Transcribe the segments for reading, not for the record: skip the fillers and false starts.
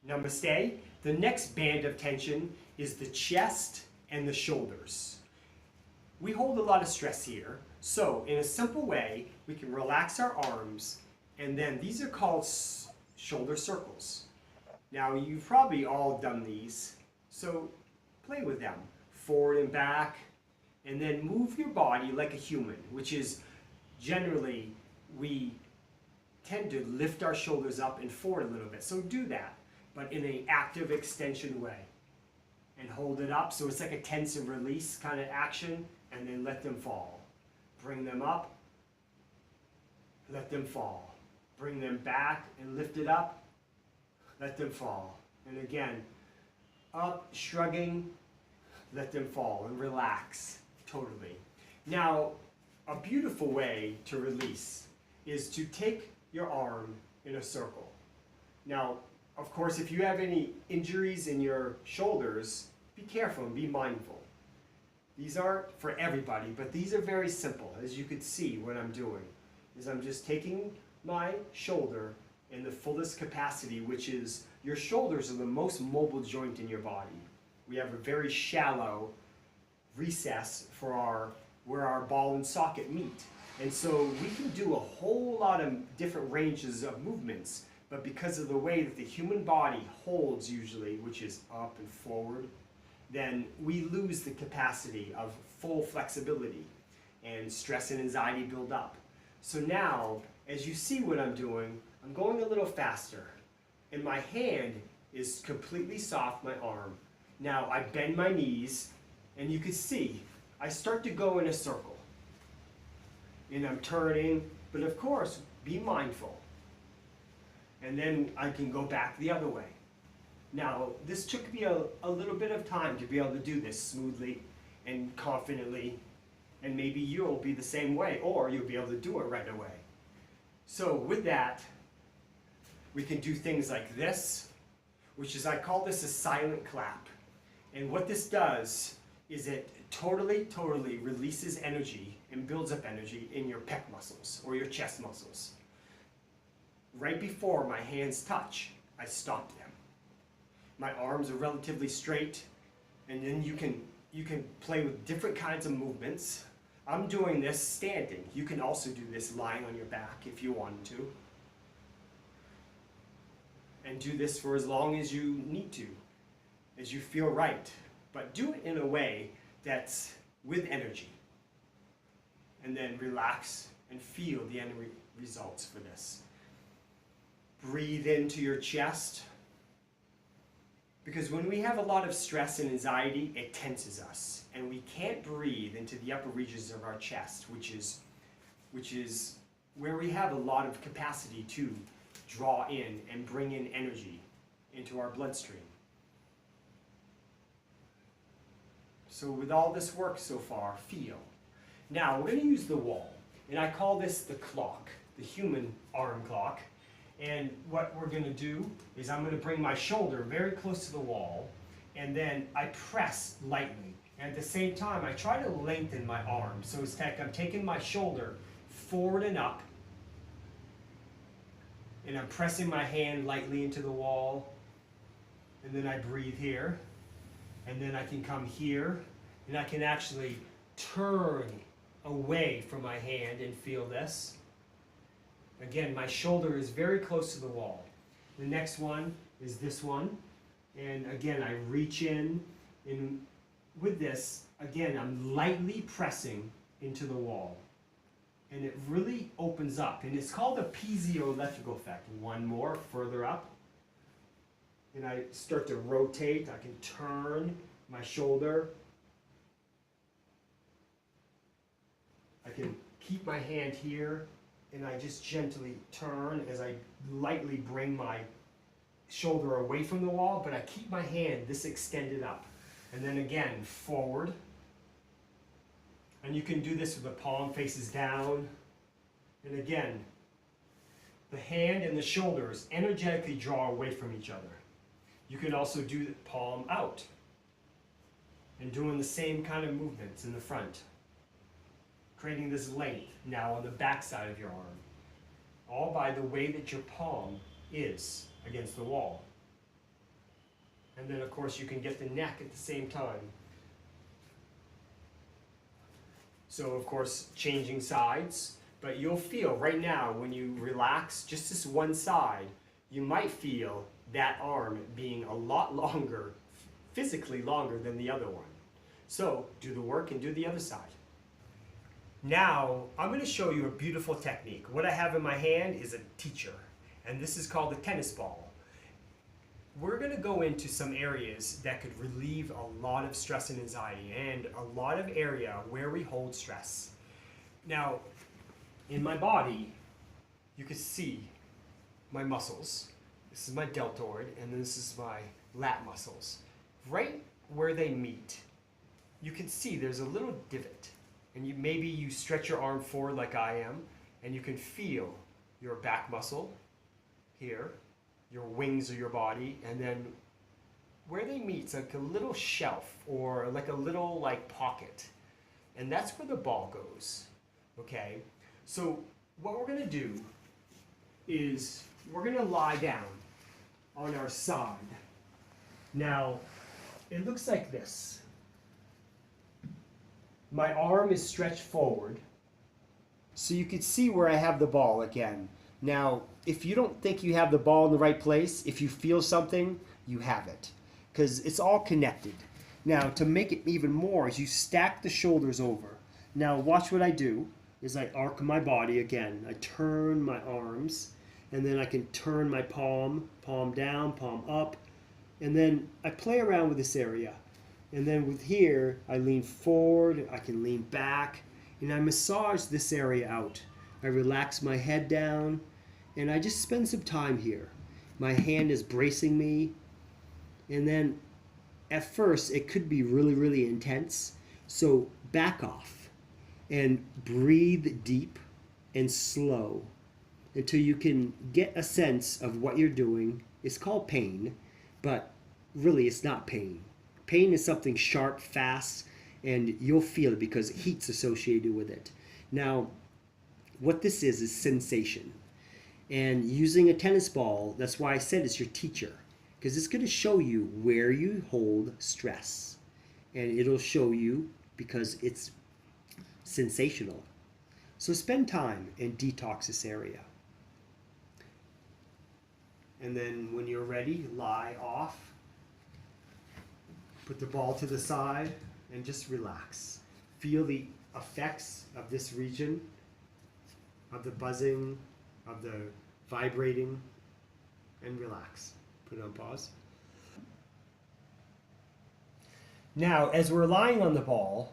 Namaste. The next band of tension is the chest and the shoulders. We hold a lot of stress here, so in a simple way, we can relax our arms, and then these are called shoulder circles. Now, you've probably all done these, so play with them. Forward and back, and then move your body like a human, which is generally, we tend to lift our shoulders up and forward a little bit, so do that, but in an active extension way. And hold it up, so it's like a tense and release kind of action, and then let them fall. Bring them up, let them fall. Bring them back and lift it up, let them fall. And again, up, shrugging, let them fall and relax totally. Now, a beautiful way to release is to take your arm in a circle. Now, of course, if you have any injuries in your shoulders, be careful and be mindful. These aren't for everybody, but these are very simple. As you could see, what I'm doing is I'm just taking my shoulder in the fullest capacity, which is your shoulders are the most mobile joint in your body. We have a very shallow recess for where our ball and socket meet. And so we can do a whole lot of different ranges of movements, but because of the way that the human body holds usually, which is up and forward, then we lose the capacity of full flexibility, and stress and anxiety build up. So now, as you see what I'm doing, I'm going a little faster, and my hand is completely soft, my arm. Now I bend my knees, and you can see, I start to go in a circle. And I'm turning, but of course, be mindful. And then I can go back the other way. Now, this took me a little bit of time to be able to do this smoothly and confidently, and maybe you'll be the same way, or you'll be able to do it right away. So with that, we can do things like this, which is, I call this a silent clap. And what this does is it totally releases energy and builds up energy in your pec muscles or your chest muscles. Right before my hands touch, I stop them. My arms are relatively straight, and then you can play with different kinds of movements. I'm doing this standing. You can also do this lying on your back if you wanted to. And do this for as long as you need to, as you feel right. But do it in a way that's with energy. And then relax and feel the end results for this. Breathe into your chest. Because when we have a lot of stress and anxiety, it tenses us. And we can't breathe into the upper regions of our chest, which is where we have a lot of capacity to draw in and bring in energy into our bloodstream. So with all this work so far, feel. Now we're going to use the wall. And I call this the clock, the human arm clock. And what we're going to do is I'm going to bring my shoulder very close to the wall, and then I press lightly. And at the same time, I try to lengthen my arm. So it's like I'm taking my shoulder forward and up, and I'm pressing my hand lightly into the wall, and then I breathe here, and then I can come here, and I can actually turn away from my hand and feel this. Again, my shoulder is very close to the wall. The next one is this one. And again, I reach in, and with this, again, I'm lightly pressing into the wall. And it really opens up. And it's called a piezoelectric effect. One more, further up. And I start to rotate. I can turn my shoulder. I can keep my hand here. And I just gently turn as I lightly bring my shoulder away from the wall, but I keep my hand this extended up. And then again, forward. And you can do this with the palm faces down. And again, the hand and the shoulders energetically draw away from each other. You can also do the palm out. And doing the same kind of movements in the front. Creating this length now on the back side of your arm, all by the way that your palm is against the wall. And then of course you can get the neck at the same time. So of course changing sides, but you'll feel right now when you relax just this one side, you might feel that arm being a lot longer, physically longer than the other one. So do the work and do the other side. Now I'm going to show you a beautiful technique. What I have in my hand is a teacher, and this is called the tennis ball. We're going to go into some areas that could relieve a lot of stress and anxiety, and a lot of area where we hold stress. Now, in my body, you can see my muscles. This is my deltoid, and this is my lat muscles. Right where they meet, you can see there's a little divot, and maybe you stretch your arm forward like I am, and you can feel your back muscle here, your wings of your body, and then where they meet, it's like a little shelf or like a little like pocket, and that's where the ball goes. Okay, so what we're going to do is we're going to lie down on our side. Now it looks like this. My arm is stretched forward, so you can see where I have the ball again. Now, if you don't think you have the ball in the right place, if you feel something, you have it, because it's all connected. Now, to make it even more, is you stack the shoulders over. Now, watch what I do, is I arc my body again. I turn my arms, and then I can turn my palm down, palm up, and then I play around with this area. And then with here, I lean forward, I can lean back, and I massage this area out. I relax my head down, and I just spend some time here. My hand is bracing me, and then at first it could be really, really intense. So back off and breathe deep and slow until you can get a sense of what you're doing. It's called pain, but really it's not pain. Pain is something sharp, fast, and you'll feel it because heat's associated with it. Now, what this is sensation. And using a tennis ball, that's why I said it's your teacher, because it's going to show you where you hold stress. And it'll show you because it's sensational. So spend time and detox this area. And then when you're ready, lie off. Put the ball to the side and just relax. Feel the effects of this region, of the buzzing, of the vibrating, and relax. Put it on pause. Now, as we're lying on the ball,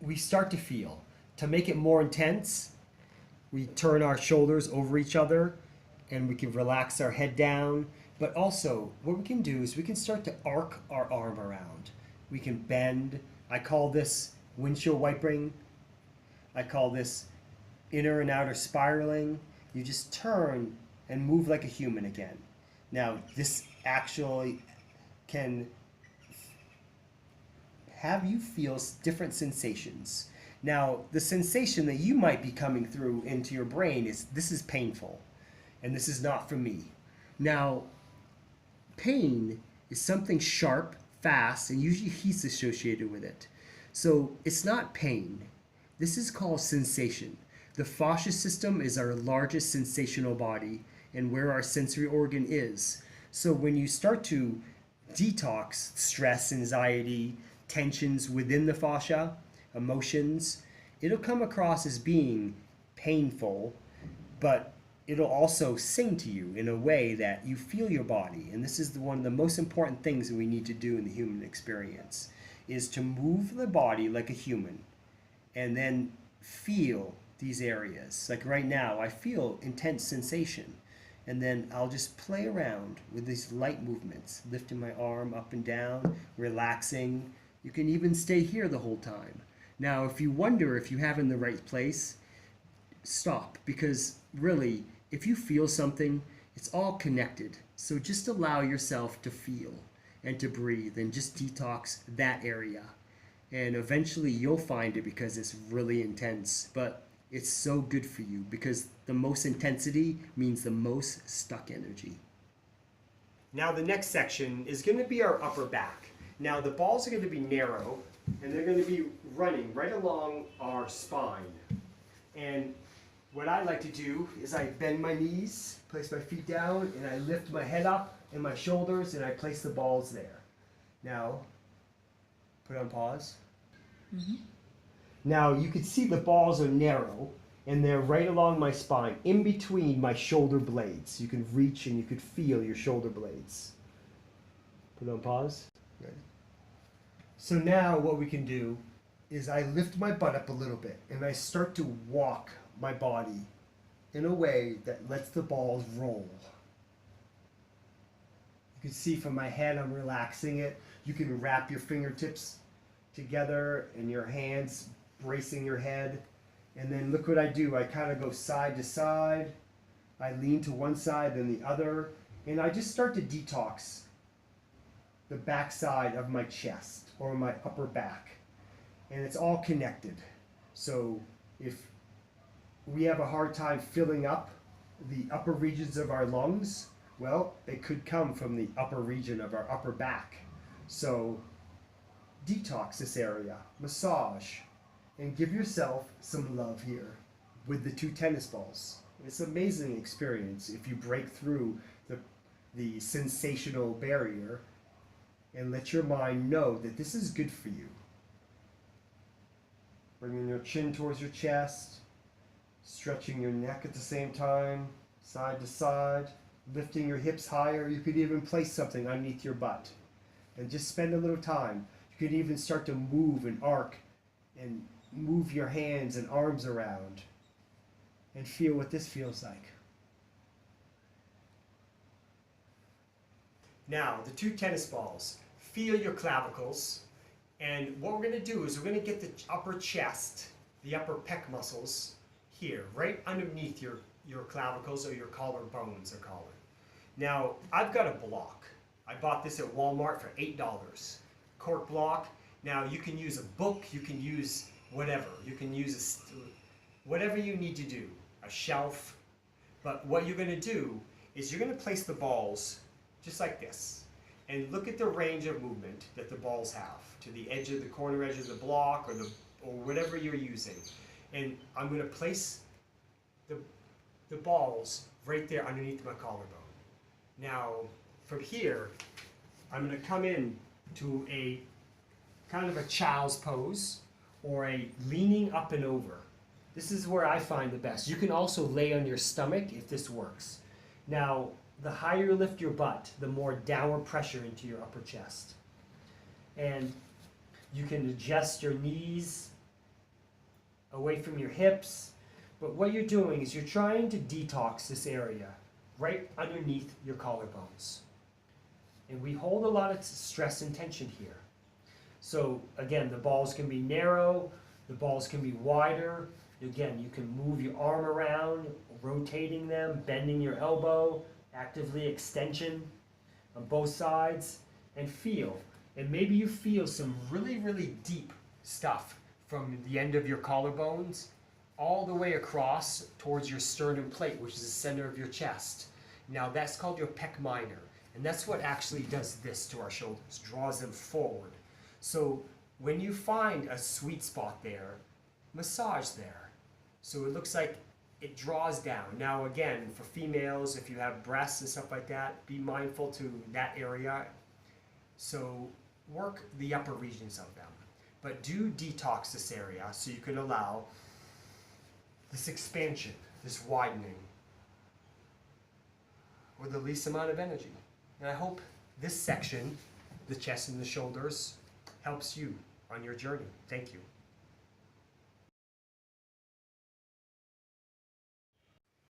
we start to feel. To make it more intense, we turn our shoulders over each other and we can relax our head down. But also, what we can do is we can start to arc our arm around. We can bend. I call this windshield wipering. I call this inner and outer spiraling. You just turn and move like a human again. Now, this actually can have you feel different sensations. Now, the sensation that you might be coming through into your brain is, this is painful, and this is not for me. Now, pain is something sharp, fast, and usually heat's associated with it. So it's not pain. This is called sensation. The fascia system is our largest sensational body and where our sensory organ is. So when you start to detox stress, anxiety, tensions within the fascia, emotions, it'll come across as being painful, but it'll also sing to you in a way that you feel your body. And this is one of the most important things that we need to do in the human experience, is to move the body like a human and then feel these areas. Like right now, I feel intense sensation. And then I'll just play around with these light movements, lifting my arm up and down, relaxing. You can even stay here the whole time. Now, if you wonder if you have in the right place, stop, because really, if you feel something, it's all connected. So just allow yourself to feel and to breathe and just detox that area. And eventually you'll find it because it's really intense, but it's so good for you because the most intensity means the most stuck energy. Now the next section is going to be our upper back. Now the balls are going to be narrow and they're going to be running right along our spine. And what I like to do is I bend my knees, place my feet down, and I lift my head up and my shoulders, and I place the balls there. Now, put on pause. Mm-hmm. Now you can see the balls are narrow, and they're right along my spine, in between my shoulder blades. You can reach and you can feel your shoulder blades. Put on pause. Ready? So now what we can do is I lift my butt up a little bit, and I start to walk my body in a way that lets the balls roll. You can see from my head I'm relaxing it. You can wrap your fingertips together and your hands bracing your head. And then look what I do. I kind of go side to side. I lean to one side then the other. And I just start to detox the back side of my chest or my upper back. And it's all connected. So if we have a hard time filling up the upper regions of our lungs, well, it could come from the upper region of our upper back. So detox this area, massage, and give yourself some love here with the 2 tennis balls. It's an amazing experience if you break through the sensational barrier and let your mind know that this is good for you. Bringing your chin towards your chest, stretching your neck at the same time, side to side, lifting your hips higher. You could even place something underneath your butt and just spend a little time. You could even start to move and arc and move your hands and arms around and feel what this feels like. Now, the 2 tennis balls. Feel your clavicles. And what we're going to do is we're going to get the upper chest, the upper pec muscles here, right underneath your clavicles or your collarbones, I call it. Now, I've got a block. I bought this at Walmart for $8. Cork block. Now, you can use a book, you can use whatever. You can use whatever you need to do, a shelf. But what you're going to do is you're going to place the balls just like this. And look at the range of movement that the balls have to the edge of the corner edge of the block or whatever you're using. And I'm going to place the balls right there underneath my collarbone. Now, from here, I'm going to come in to a kind of a child's pose or a leaning up and over. This is where I find the best. You can also lay on your stomach if this works. Now, the higher you lift your butt, the more downward pressure into your upper chest. And you can adjust your knees away from your hips. But what you're doing is you're trying to detox this area right underneath your collarbones. And we hold a lot of stress and tension here. So again, the balls can be narrow, the balls can be wider. Again, you can move your arm around, rotating them, bending your elbow, actively extension on both sides, and feel. And maybe you feel some really, really deep stuff from the end of your collarbones all the way across towards your sternum plate, which is the center of your chest. Now that's called your pec minor. And that's what actually does this to our shoulders, draws them forward. So when you find a sweet spot there, massage there. So it looks like it draws down. Now again, for females, if you have breasts and stuff like that, be mindful to that area. So work the upper regions of them. But do detox this area so you can allow this expansion, this widening, with the least amount of energy. And I hope this section, the chest and the shoulders, helps you on your journey. Thank you.